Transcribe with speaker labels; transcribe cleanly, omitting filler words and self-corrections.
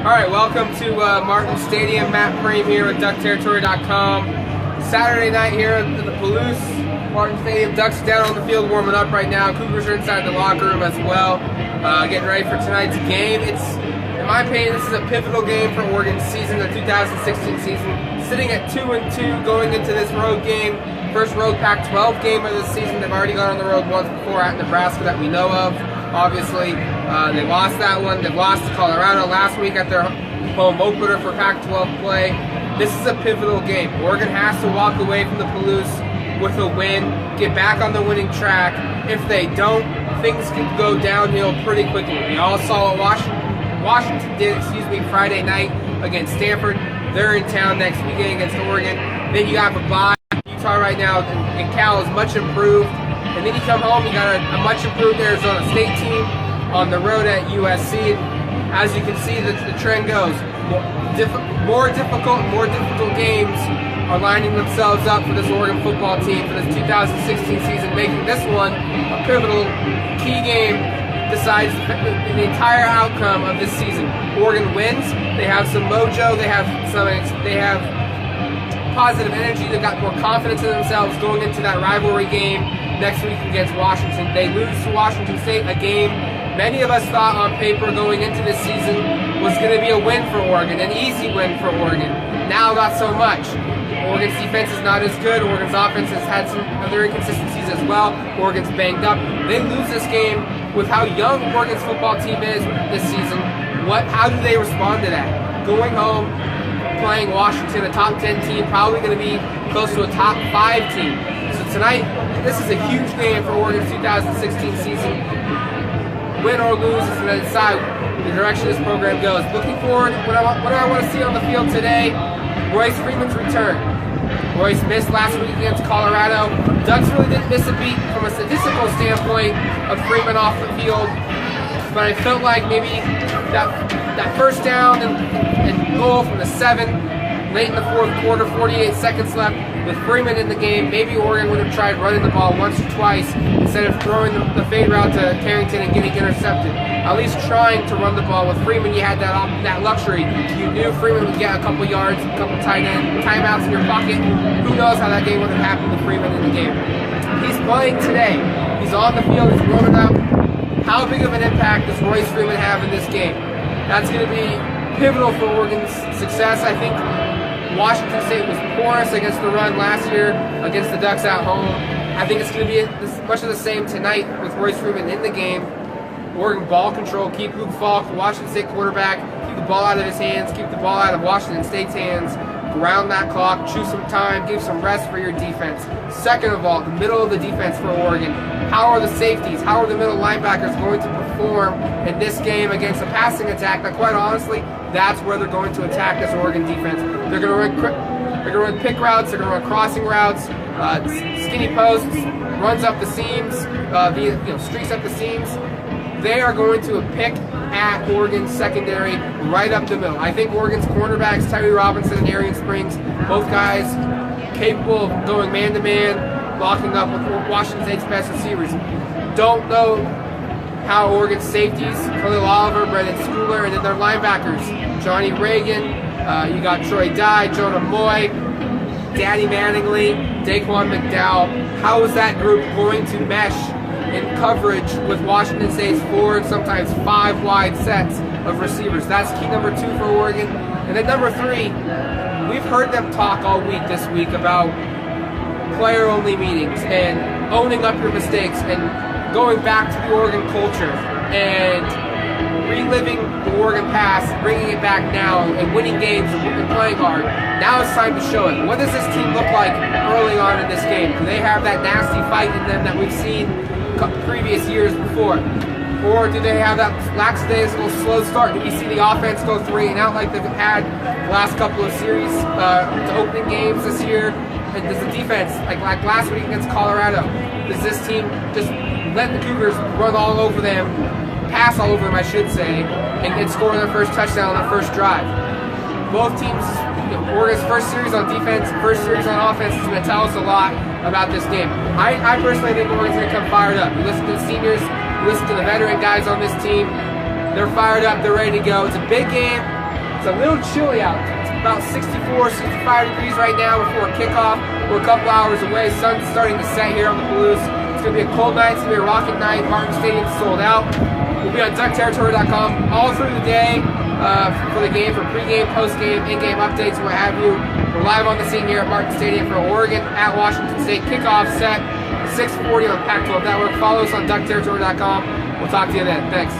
Speaker 1: Alright, welcome to Martin Stadium. Matt Prehm here with DuckTerritory.com. Saturday night here at the Palouse, Martin Stadium. Ducks down on the field warming up right now. Cougars are inside the locker room as well, getting ready for tonight's game. In my opinion, this is a pivotal game for Oregon's season, the 2016 season. Sitting at 2-2 going into this road game. First road Pac-12 game of this season. They've already gone on the road once before at Nebraska that we know of. Obviously, they lost that one. They lost to Colorado last week at their home opener for Pac-12 play. This is a pivotal game. Oregon has to walk away from the Palouse with a win, get back on the winning track. If they don't, things can go downhill pretty quickly. We all saw what Washington did, Friday night against Stanford. They're in town next weekend against Oregon. Then you have a bye. Utah right now, and Cal is much improved. And then you come home, you got a much improved Arizona State team on the road at USC. As you can see, the trend goes. More difficult games are lining themselves up for this Oregon football team for this 2016 season, making this one a pivotal key game, decides the entire outcome of this season. Oregon wins, they have some mojo, they have positive energy, they've got more confidence in themselves going into that rivalry game next week against Washington. They lose to Washington State, a game many of us thought on paper going into this season was going to be a win for Oregon, an easy win for Oregon. Now not so much. Oregon's defense is not as good. Oregon's offense has had some other inconsistencies as well. Oregon's banged up. They lose this game with how young Oregon's football team is this season. How do they respond to that? Going home, playing Washington, a top 10 team, probably going to be close to a top 5 team. So tonight, this is a huge game for Oregon's 2016 season. Win or lose is going to decide the direction this program goes. Looking forward, what do I want to see on the field today? Royce Freeman's return. Royce missed last week against Colorado. Ducks really didn't miss a beat from a statistical standpoint of Freeman off the field, but I felt like maybe that first down and goal from the 7 late in the fourth quarter, 48 seconds left, with Freeman in the game, maybe Oregon would have tried running the ball once or twice instead of throwing the fade route to Carrington and getting intercepted. At least trying to run the ball. With Freeman, you had that luxury. You knew Freeman would get a couple yards, a couple timeouts in your pocket. Who knows how that game would have happened with Freeman in the game. He's playing today. He's on the field. He's warming up. How big of an impact does Royce Freeman have in this game? That's going to be pivotal for Oregon's success. I think Washington State was porous against the run last year against the Ducks at home. I think it's going to be much of the same tonight with Royce Freeman in the game. Oregon ball control, keep Luke Falk, the Washington State quarterback, keep the ball out of his hands, keep the ball out of Washington State's hands, ground that clock, choose some time, give some rest for your defense. Second of all, the middle of the defense for Oregon. How are the safeties, how are the middle linebackers going to perform in this game against a passing attack that, quite honestly, that's where they're going to attack this Oregon defense. They're going to run pick routes, they're going to run crossing routes, skinny posts, runs up the seams, streaks up the seams. They are going to pick at Oregon's secondary right up the middle. I think Oregon's cornerbacks, Tyree Robinson and Arian Springs, both guys capable of going man-to-man, locking up with Washington State's best receivers. Don't know how Oregon's safeties, Khalil Oliver, Brendan Schooler, and then their linebackers, Johnny Reagan, you got Troy Dye, Jonah Moy, Danny Manningly, Daquan McDowell. How is that group going to mesh in coverage with Washington State's 4 and sometimes 5 wide sets of receivers? That's key number 2 for Oregon. And then number 3, we've heard them talk all week this week about player-only meetings and owning up your mistakes and going back to the Oregon culture and reliving the Oregon past, bringing it back now and winning games and playing hard. Now it's time to show it. What does this team look like early on in this game? Do they have that nasty fight in them that we've seen previous years before? Or do they have that lackadaisical slow start? Do we see the offense go 3 and out like they've had the last couple of series to opening games this year? And does the defense, like last week against Colorado, does this team just let the Cougars run all over them, pass all over them, I should say, and score their first touchdown on their first drive? Both teams, Oregon's first series on defense, first series on offense is going to tell us a lot about this game. I personally think Oregon's going to come fired up. You listen to the seniors, you listen to the veteran guys on this team, they're fired up, they're ready to go. It's a big game. It's a little chilly out. It's about 64, 65 degrees right now before kickoff. We're a couple hours away. Sun's starting to set here on the Palouse. It's going to be a cold night. It's going to be a rocking night. Martin Stadium's sold out. We'll be on duckterritory.com all through the day for the game, for pregame, postgame, in-game updates, what have you. We're live on the scene here at Martin Stadium for Oregon at Washington State. Kickoff set 6:40 on Pac-12 Network. Follow us on duckterritory.com. We'll talk to you then. Thanks.